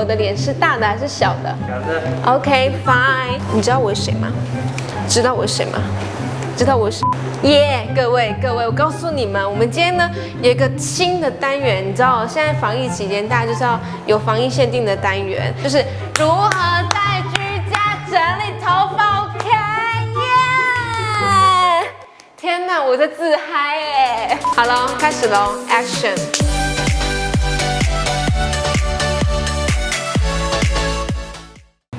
的脸是大的还是小的？小的。OK fine。你知道我是谁吗？知道我是谁吗？知道我是耶！各位，我告诉你们，我们今天呢有一个新的单元，你知道，现在防疫期间，大家就是要有防疫限定的单元，就是如何在居家整理头发 ，OK 耶！天哪，我在自嗨哎！好了，开始喽 ，Action！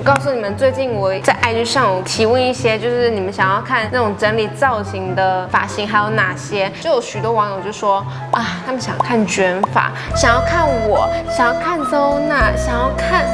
我告诉你们，最近我在 IG 上有提问一些，就是你们想要看那种整理造型的发型还有哪些？就有许多网友就说啊，他们想看卷发，想要看我，想要看 Zona， 想要看。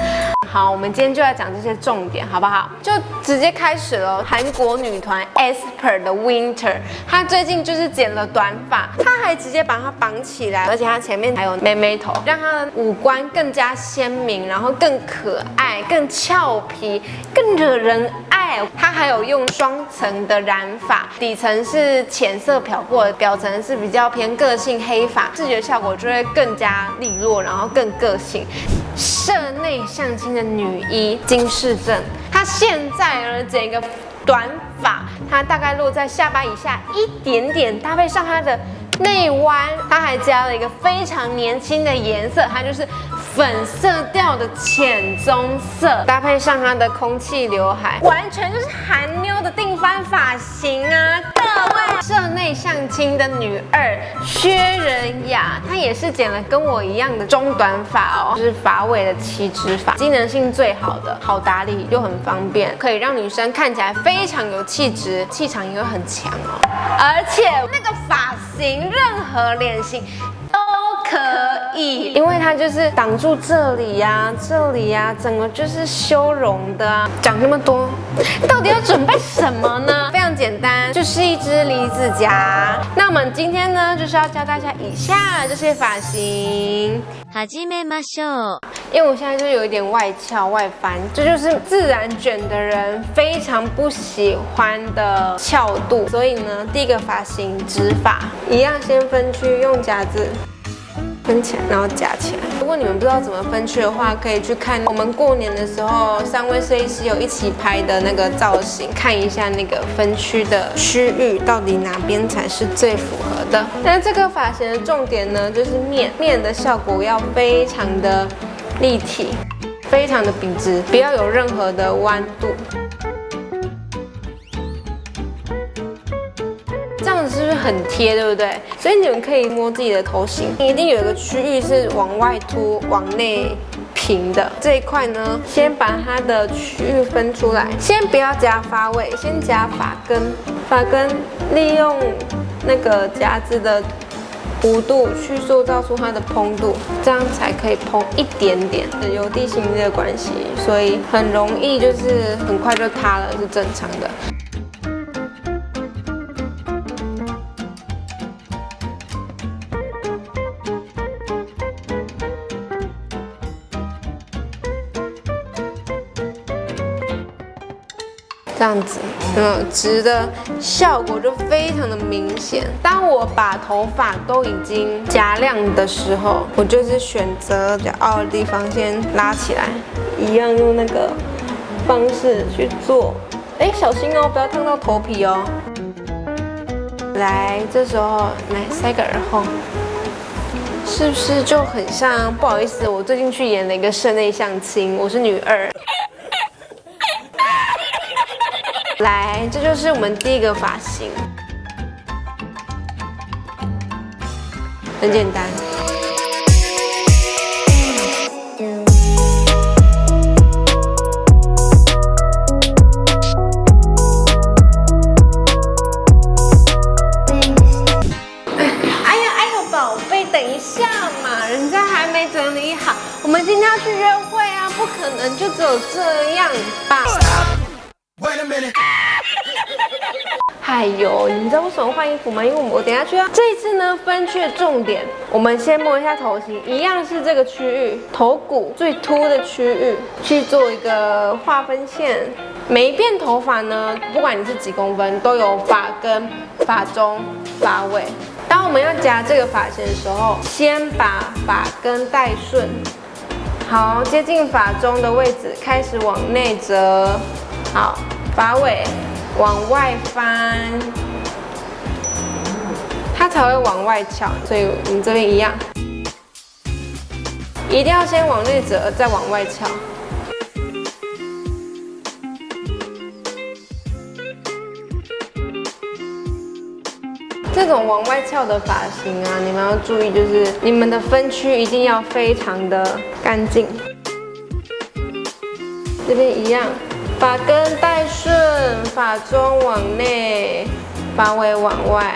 好，我们今天就来讲这些重点，好不好？就直接开始了。韩国女团 aespa 的 Winter， 她最近就是剪了短发，她还直接把它绑起来，而且她前面还有妹妹头，让她的五官更加鲜明，然后更可爱、更俏皮、更惹人爱。她还有用双层的染发，底层是浅色漂过的，表层是比较偏个性黑发，视觉效果就会更加利落，然后更个性。社内相亲的女一金世正，她现在呢剪一个短发，她大概落在下巴以下一点点，搭配上她的内弯，她还加了一个非常年轻的颜色，它就是粉色调的浅棕色，搭配上她的空气刘海，完全就是韩妞的定番发型啊！各位，社内相亲的女二薛仁雅，她也是剪了跟我一样的中短发哦，就是发尾的7支发，机能性最好的，好打理又很方便，可以让女生看起来非常有气质，气场也会很强哦。而且那个发型，任何脸型都可以，因为它就是挡住这里呀、这里呀、整个就是修容的啊。讲这么多，到底要准备什么呢？非常简单，就是一支离子夹。那我们今天呢，就是要教大家以下这些发型。始めましょう。因为我现在就有一点外翘外翻，这就是自然卷的人非常不喜欢的翘度，所以呢，第一个发型直发，一样先分区，用夹子分起来，然后夹起来。如果你们不知道怎么分区的话，可以去看我们过年的时候3位设计师有一起拍的那个造型，看一下那个分区的区域到底哪边才是最符合的。那这个发型的重点呢，就是面的效果要非常的立体，非常的笔直，不要有任何的弯度。这样子是不是很贴，对不对？所以你们可以摸自己的头型，一定有一个区域是往外凸、往内平的。这一块呢，先把它的区域分出来，先不要夹发尾，先夹发根。发根利用那个夹子的弧度去塑造出它的蓬度，这样才可以蓬一点点。有地心力的关系，所以很容易就是很快就塌了，是正常的。这样子，直的效果就非常的明显。当我把头发都已经夹亮的时候，我就是选择比较凹的地方先拉起来，一样用那个方式去做。哎，小心哦，不要烫到头皮哦。来，这时候来塞个耳后，是不是就很像？不好意思，我最近去演了一个社内相亲，我是女二。来，这就是我们第一个发型，很简单。哎呦，宝贝，等一下嘛，人家还没整理好，我们今天要去约会啊，不可能就只有这样吧。哎呦，你知道为什么换衣服吗？因为我等一下去啊。这一次呢，分区的重点，我们先摸一下头型，一样是这个区域，头骨最凸的区域去做一个划分线。每一片头发呢，不管你是几公分，都有发根、发中、发尾。当我们要夹这个发型的时候，先把发根带顺，好，接近发中的位置，开始往内折。好，发尾往外翻，它才会往外翘。所以我们这边一样，一定要先往内折，再往外翘。这种往外翘的发型啊，你们要注意，就是你们的分区一定要非常的干净。这边一样，发根带顺，发中往内，发尾往外。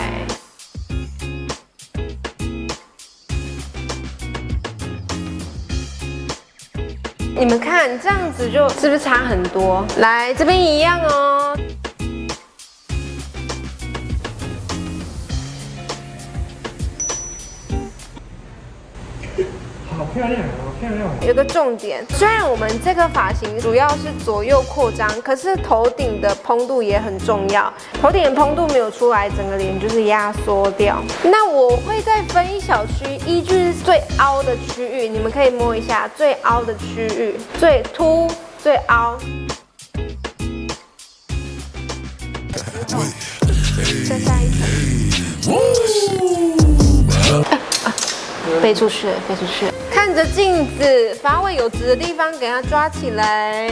你们看这样子就是不是差很多？来这边一样哦。好漂亮，好漂亮！有个重点，虽然我们这个发型主要是左右扩张，可是头顶的蓬度也很重要。头顶的蓬度没有出来，整个脸就是压缩掉。那我会再分一小区，依据最凹的区域，你们可以摸一下最凹的区域，最凸、最凹。再下一层。飞出去了，飞出去了！看着镜子，发尾有直的地方给它抓起来。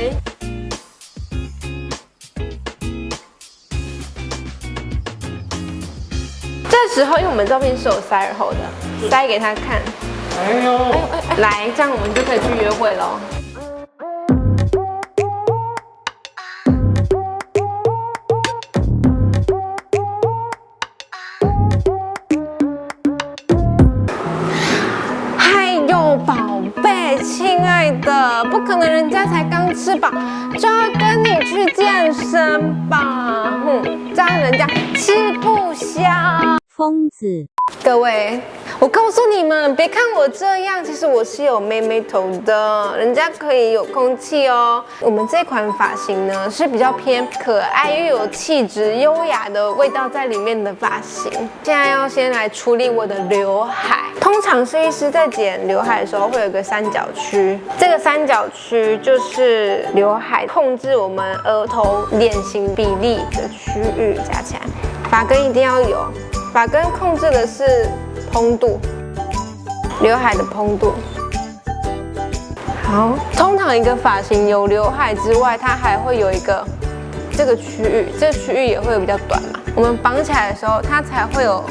这时候，因为我们照片是有塞耳后的，塞给他看。哎呦，来，这样我们就可以去约会喽。宝贝，亲爱的，不可能人家才刚吃饱就要跟你去健身吧？这样人家吃不消。疯子，各位，我告诉你们，别看我这样，其实我是有妹妹头的，人家可以有空气哦。我们这款发型呢是比较偏可爱又有气质、优雅的味道在里面的发型。现在要先来处理我的刘海。通常设计师在剪刘海的时候会有一个三角区，这个三角区就是刘海控制我们额头脸型比例的区域，加起来，发根一定要有。发根控制的是蓬度，刘海的蓬度。好，通常一个发型有刘海之外，它还会有一个这个区域，这个区域也会有比较短嘛。我们绑起来的时候，它才会有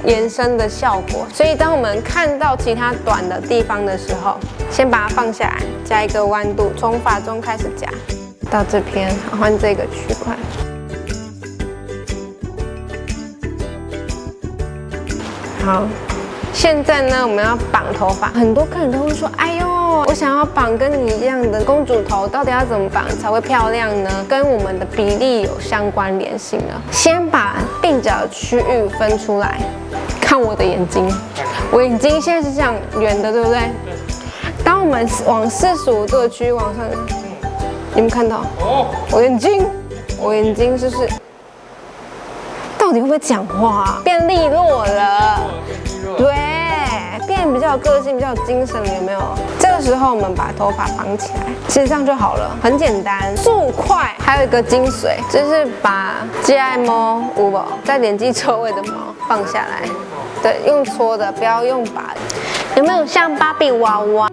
延伸的效果。所以当我们看到其他短的地方的时候，先把它放下来，加一个弯度，从发中开始夹到这边，换这个区块。好，现在呢，我们要绑头发。很多客人都会说：“哎呦，我想要绑跟你一样的公主头，到底要怎么绑才会漂亮呢？”跟我们的比例有相关联性的。先把鬓角的区域分出来，看我的眼睛，我眼睛现在是这样圆的，对不对？当我们往45度的区域往上，你们看到？我眼睛是不是？到底会不会讲话？变利落了，对，变比较有个性，比较有精神了，有没有？这个时候我们把头发绑起来，其实这样就好了，很简单，速快。还有一个精髓，就是把接爱毛在脸基周围的毛放下来，对，用搓的，不要用拔的。有没有像芭比娃娃？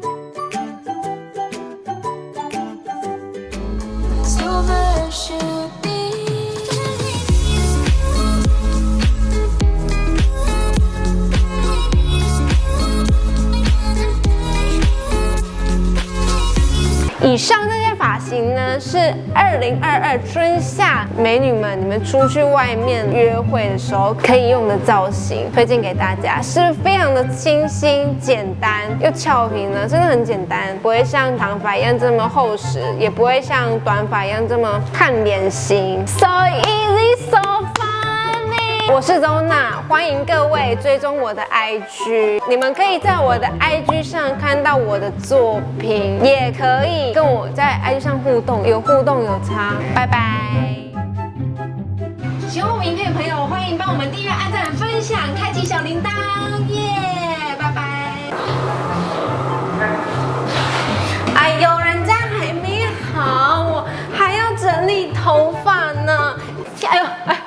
以上这些发型呢，是2022春夏美女们你们出去外面约会的时候可以用的造型，推荐给大家，是非常的清新、简单又俏皮呢，真的很简单，不会像长发一样这么厚实，也不会像短发一样这么看脸型。So easy, so funny。我是 Zona， 欢迎各位追踪我的 IG， 你们可以在我的 IG 上看到我的作品，也可以跟我在 IG 上互动，有互动有差。拜拜。喜欢我们影片的朋友，欢迎帮我们订阅、按赞、分享、开启小铃铛，耶！拜拜。头发呢？哎呦，哎，